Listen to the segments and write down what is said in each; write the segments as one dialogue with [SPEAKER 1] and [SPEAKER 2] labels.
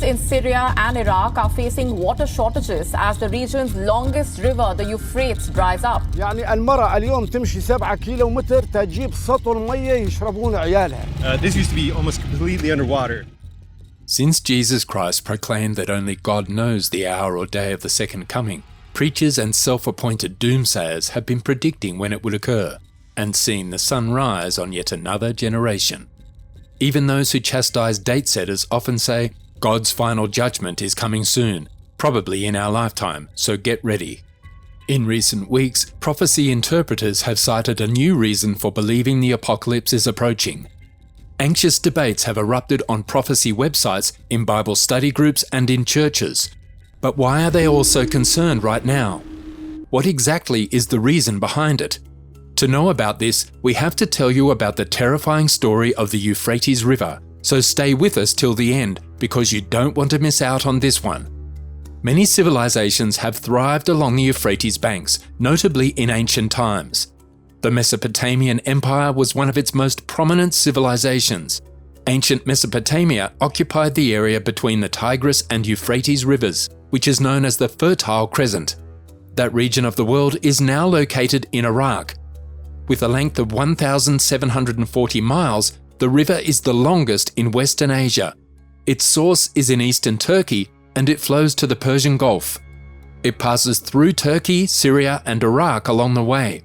[SPEAKER 1] Regions in Syria and Iraq are facing water shortages as the region's longest river, the Euphrates, dries up.
[SPEAKER 2] يعني المرأة اليوم تمشي 7 كيلومتر تجيب سطل مية يشربون عيالها.
[SPEAKER 3] This used to be almost completely underwater.
[SPEAKER 4] Since Jesus Christ proclaimed that only God knows the hour or day of the second coming, preachers and self-appointed doomsayers have been predicting when it would occur and seen the sun rise on yet another generation. Even those who chastise date-setters often say, God's final judgment is coming soon, probably in our lifetime, so get ready. In recent weeks, prophecy interpreters have cited a new reason for believing the apocalypse is approaching. Anxious debates have erupted on prophecy websites, in Bible study groups and in churches. But why are they all so concerned right now? What exactly is the reason behind it? To know about this, we have to tell you about the terrifying story of the Euphrates River, so stay with us till the end because you don't want to miss out on this one. Many civilizations have thrived along the Euphrates banks, notably in ancient times. The Mesopotamian Empire was one of its most prominent civilizations. Ancient Mesopotamia occupied the area between the Tigris and Euphrates rivers, which is known as the Fertile Crescent. That region of the world is now located in Iraq. With a length of 1,740 miles, the river is the longest in Western Asia. Its source is in eastern Turkey and it flows to the Persian Gulf. It passes through Turkey, Syria and Iraq along the way.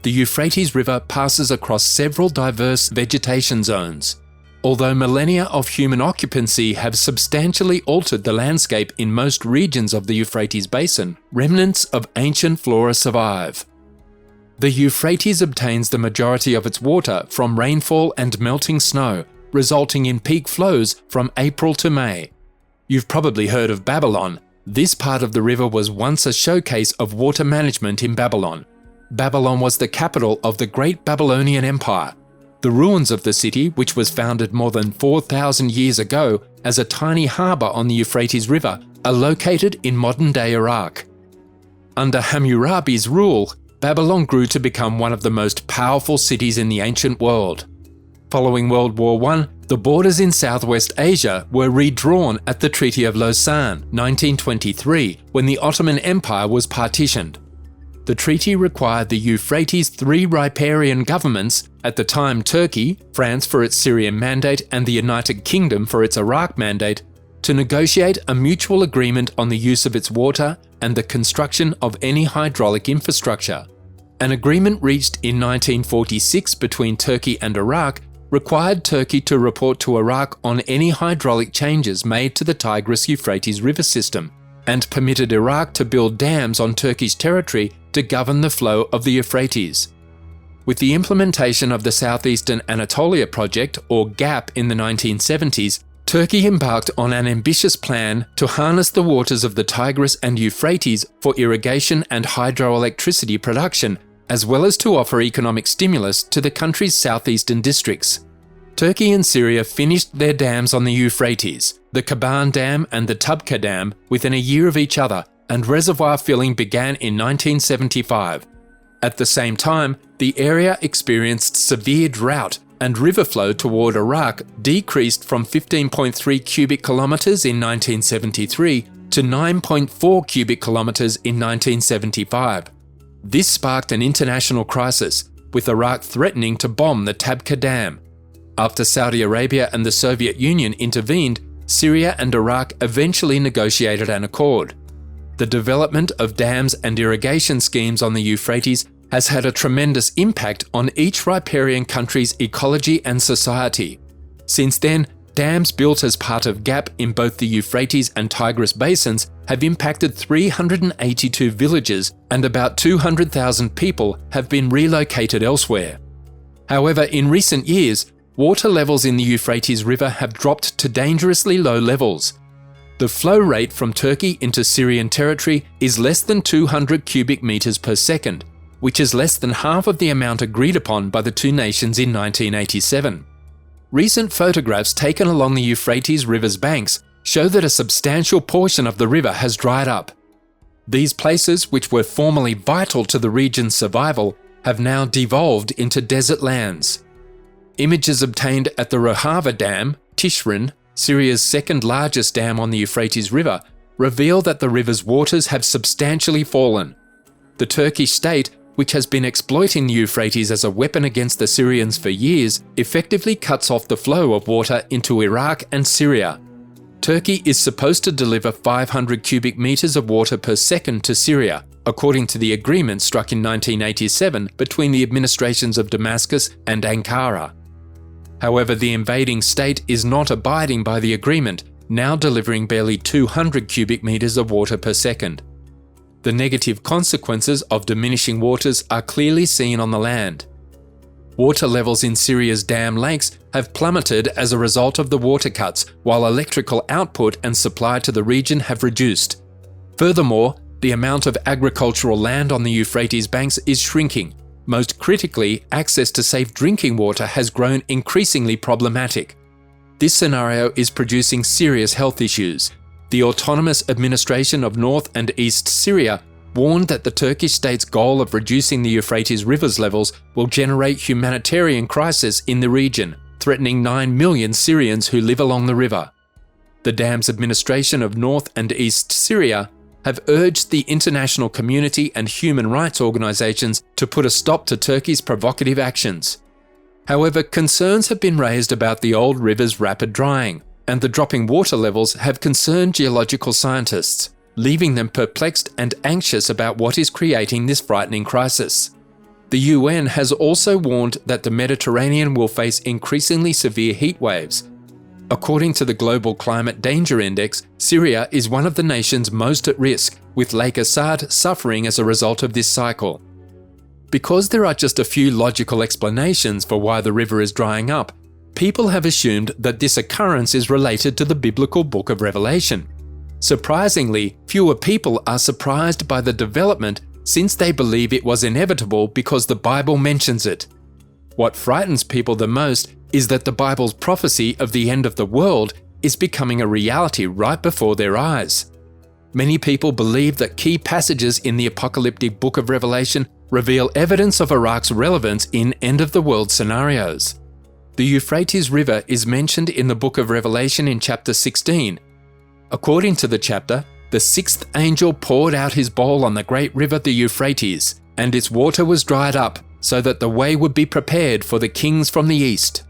[SPEAKER 4] The Euphrates River passes across several diverse vegetation zones. Although millennia of human occupancy have substantially altered the landscape in most regions of the Euphrates basin, remnants of ancient flora survive. The Euphrates obtains the majority of its water from rainfall and melting snow, resulting in peak flows from April to May. You've probably heard of Babylon. This part of the river was once a showcase of water management in Babylon. Babylon was the capital of the Great Babylonian Empire. The ruins of the city, which was founded more than 4,000 years ago as a tiny harbour on the Euphrates River, are located in modern-day Iraq. Under Hammurabi's rule, Babylon grew to become one of the most powerful cities in the ancient world. Following World War I, the borders in Southwest Asia were redrawn at the Treaty of Lausanne, 1923, when the Ottoman Empire was partitioned. The treaty required the Euphrates' three riparian governments, at the time Turkey, France for its Syrian mandate and the United Kingdom for its Iraq mandate, to negotiate a mutual agreement on the use of its water and the construction of any hydraulic infrastructure. An agreement reached in 1946 between Turkey and Iraq required Turkey to report to Iraq on any hydraulic changes made to the Tigris-Euphrates river system, and permitted Iraq to build dams on Turkish territory to govern the flow of the Euphrates. With the implementation of the Southeastern Anatolia Project, or GAP, in the 1970s, Turkey embarked on an ambitious plan to harness the waters of the Tigris and Euphrates for irrigation and hydroelectricity production, as well as to offer economic stimulus to the country's southeastern districts. Turkey and Syria finished their dams on the Euphrates, the Kaban Dam and the Tubka Dam, within a year of each other, and reservoir filling began in 1975. At the same time, the area experienced severe drought and river flow toward Iraq decreased from 15.3 cubic kilometers in 1973 to 9.4 cubic kilometers in 1975. This sparked an international crisis, with Iraq threatening to bomb the Tabqa Dam. After Saudi Arabia and the Soviet Union intervened, Syria and Iraq eventually negotiated an accord. The development of dams and irrigation schemes on the Euphrates has had a tremendous impact on each riparian country's ecology and society. Since then, dams built as part of GAP in both the Euphrates and Tigris basins have impacted 382 villages, and about 200,000 people have been relocated elsewhere. However, in recent years, water levels in the Euphrates River have dropped to dangerously low levels. The flow rate from Turkey into Syrian territory is less than 200 cubic meters per second, which is less than half of the amount agreed upon by the two nations in 1987. Recent photographs taken along the Euphrates River's banks show that a substantial portion of the river has dried up. These places, which were formerly vital to the region's survival, have now devolved into desert lands. Images obtained at the Rojava Dam, Tishrin, Syria's second largest dam on the Euphrates River, reveal that the river's waters have substantially fallen. The Turkish state, which has been exploiting the Euphrates as a weapon against the Syrians for years, effectively cuts off the flow of water into Iraq and Syria. Turkey is supposed to deliver 500 cubic meters of water per second to Syria, according to the agreement struck in 1987 between the administrations of Damascus and Ankara. However, the invading state is not abiding by the agreement, now delivering barely 200 cubic meters of water per second. The negative consequences of diminishing waters are clearly seen on the land. Water levels in Syria's dam lakes have plummeted as a result of the water cuts, while electrical output and supply to the region have reduced. Furthermore, the amount of agricultural land on the Euphrates banks is shrinking. Most critically, access to safe drinking water has grown increasingly problematic. This scenario is producing serious health issues. The Autonomous Administration of North and East Syria warned that the Turkish state's goal of reducing the Euphrates River's levels will generate humanitarian crisis in the region, threatening 9 million Syrians who live along the river. The dam's administration of North and East Syria have urged the international community and human rights organizations to put a stop to Turkey's provocative actions. However, concerns have been raised about the old river's rapid drying, and the dropping water levels have concerned geological scientists, leaving them perplexed and anxious about what is creating this frightening crisis. The UN has also warned that the Mediterranean will face increasingly severe heat waves. According to the Global Climate Danger Index, Syria is one of the nations most at risk, with Lake Assad suffering as a result of this cycle. Because there are just a few logical explanations for why the river is drying up, people have assumed that this occurrence is related to the biblical book of Revelation. Surprisingly, fewer people are surprised by the development since they believe it was inevitable because the Bible mentions it. What frightens people the most is that the Bible's prophecy of the end of the world is becoming a reality right before their eyes. Many people believe that key passages in the apocalyptic book of Revelation reveal evidence of Iraq's relevance in end-of-the-world scenarios. The Euphrates River is mentioned in the book of Revelation in chapter 16. According to the chapter, the sixth angel poured out his bowl on the great river the Euphrates, and its water was dried up, so that the way would be prepared for the kings from the east.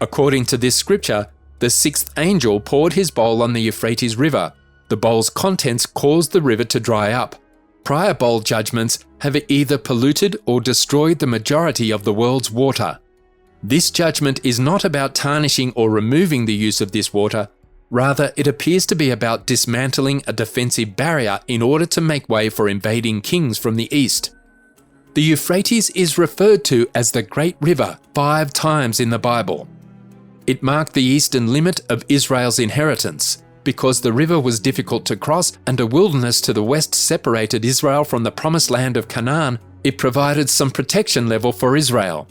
[SPEAKER 4] According to this scripture, the sixth angel poured his bowl on the Euphrates River. The bowl's contents caused the river to dry up. Prior bowl judgments have either polluted or destroyed the majority of the world's water. This judgment is not about tarnishing or removing the use of this water. Rather, it appears to be about dismantling a defensive barrier in order to make way for invading kings from the east. The Euphrates is referred to as the Great River 5 times in the Bible. It marked the eastern limit of Israel's inheritance. Because the river was difficult to cross and a wilderness to the west separated Israel from the promised land of Canaan, it provided some protection level for Israel.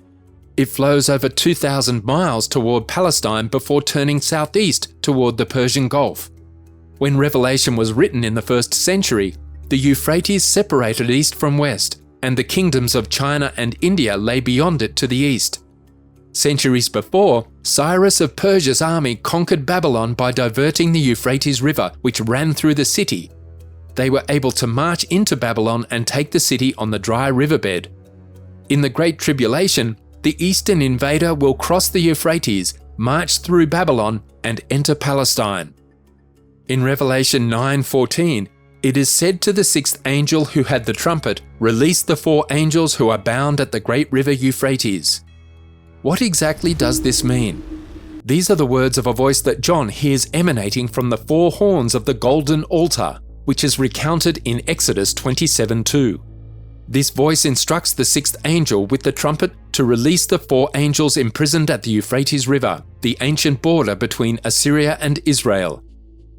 [SPEAKER 4] It flows over 2,000 miles toward Palestine before turning southeast toward the Persian Gulf. When Revelation was written in the 1st century, the Euphrates separated east from west, and the kingdoms of China and India lay beyond it to the east. Centuries before, Cyrus of Persia's army conquered Babylon by diverting the Euphrates River, which ran through the city. They were able to march into Babylon and take the city on the dry riverbed. In the Great Tribulation, the eastern invader will cross the Euphrates, march through Babylon, and enter Palestine. In Revelation 9:14, it is said to the sixth angel who had the trumpet, "Release the 4 angels who are bound at the great river Euphrates." What exactly does this mean? These are the words of a voice that John hears emanating from the 4 horns of the golden altar, which is recounted in Exodus 27:2. This voice instructs the 6th angel with the trumpet to release the 4 angels imprisoned at the Euphrates River, the ancient border between Assyria and Israel.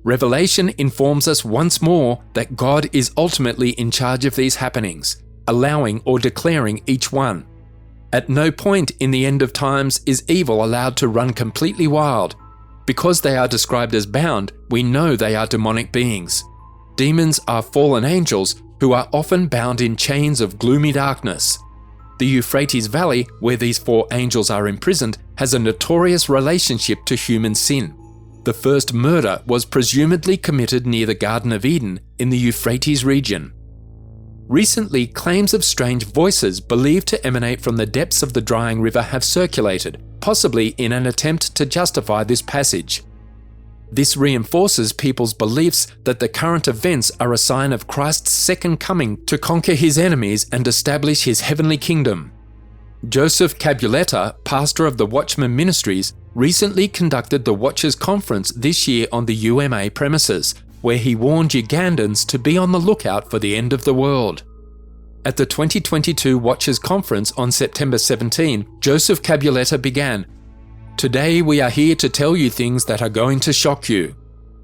[SPEAKER 4] Revelation informs us once more that God is ultimately in charge of these happenings, allowing or declaring each one. At no point in the end of times is evil allowed to run completely wild. Because they are described as bound, we know they are demonic beings. Demons are fallen angels who are often bound in chains of gloomy darkness. The Euphrates Valley, where these 4 angels are imprisoned, has a notorious relationship to human sin. The first murder was presumably committed near the Garden of Eden in the Euphrates region. Recently, claims of strange voices believed to emanate from the depths of the drying river have circulated, possibly in an attempt to justify this passage. This reinforces people's beliefs that the current events are a sign of Christ's second coming to conquer his enemies and establish his heavenly kingdom. Joseph Cabuletta, pastor of the Watchman Ministries, recently conducted the Watchers Conference this year on the UMA premises, where he warned Ugandans to be on the lookout for the end of the world. At the 2022 Watchers Conference on September 17, Joseph Cabuletta began, "Today we are here to tell you things that are going to shock you."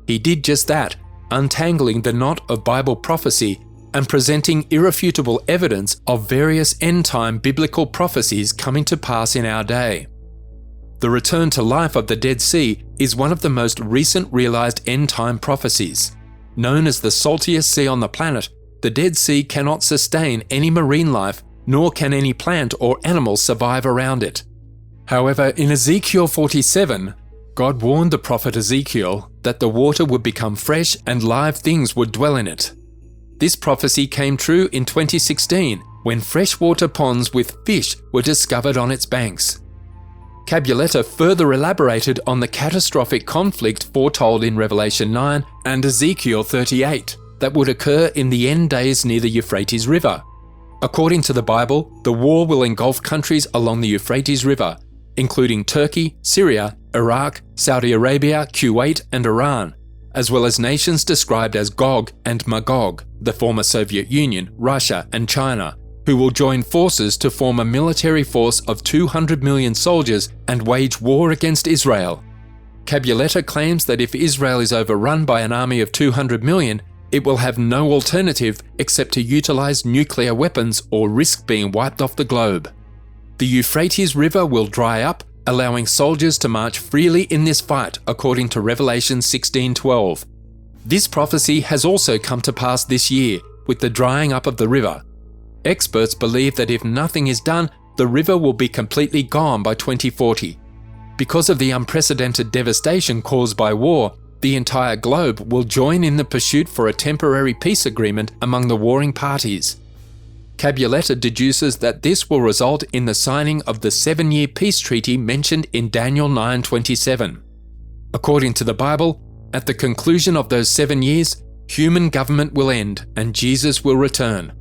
[SPEAKER 4] He did just that, untangling the knot of Bible prophecy and presenting irrefutable evidence of various end-time biblical prophecies coming to pass in our day. The return to life of the Dead Sea is one of the most recent realized end-time prophecies. Known as the saltiest sea on the planet, the Dead Sea cannot sustain any marine life, nor can any plant or animal survive around it. However, in Ezekiel 47, God warned the prophet Ezekiel that the water would become fresh and live things would dwell in it. This prophecy came true in 2016 when freshwater ponds with fish were discovered on its banks. Cabuletta further elaborated on the catastrophic conflict foretold in Revelation 9 and Ezekiel 38 that would occur in the end days near the Euphrates River. According to the Bible, the war will engulf countries along the Euphrates River, including Turkey, Syria, Iraq, Saudi Arabia, Kuwait, and Iran, as well as nations described as Gog and Magog, the former Soviet Union, Russia, and China, who will join forces to form a military force of 200 million soldiers and wage war against Israel. Cabuletta claims that if Israel is overrun by an army of 200 million, it will have no alternative except to utilize nuclear weapons or risk being wiped off the globe. The Euphrates River will dry up, allowing soldiers to march freely in this fight, according to Revelation 16:12. This prophecy has also come to pass this year, with the drying up of the river. Experts believe that if nothing is done, the river will be completely gone by 2040. Because of the unprecedented devastation caused by war, the entire globe will join in the pursuit for a temporary peace agreement among the warring parties. Cabuletta deduces that this will result in the signing of the 7-year peace treaty mentioned in Daniel 9:27. According to the Bible, at the conclusion of those 7 years, human government will end and Jesus will return.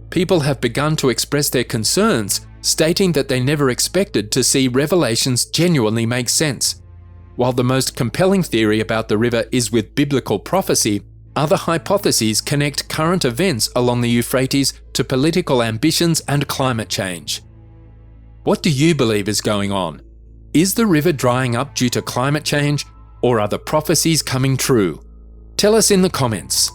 [SPEAKER 4] People have begun to express their concerns, stating that they never expected to see revelations genuinely make sense. While the most compelling theory about the river is with biblical prophecy, other hypotheses connect current events along the Euphrates to political ambitions and climate change. What do you believe is going on? Is the river drying up due to climate change, or are the prophecies coming true? Tell us in the comments.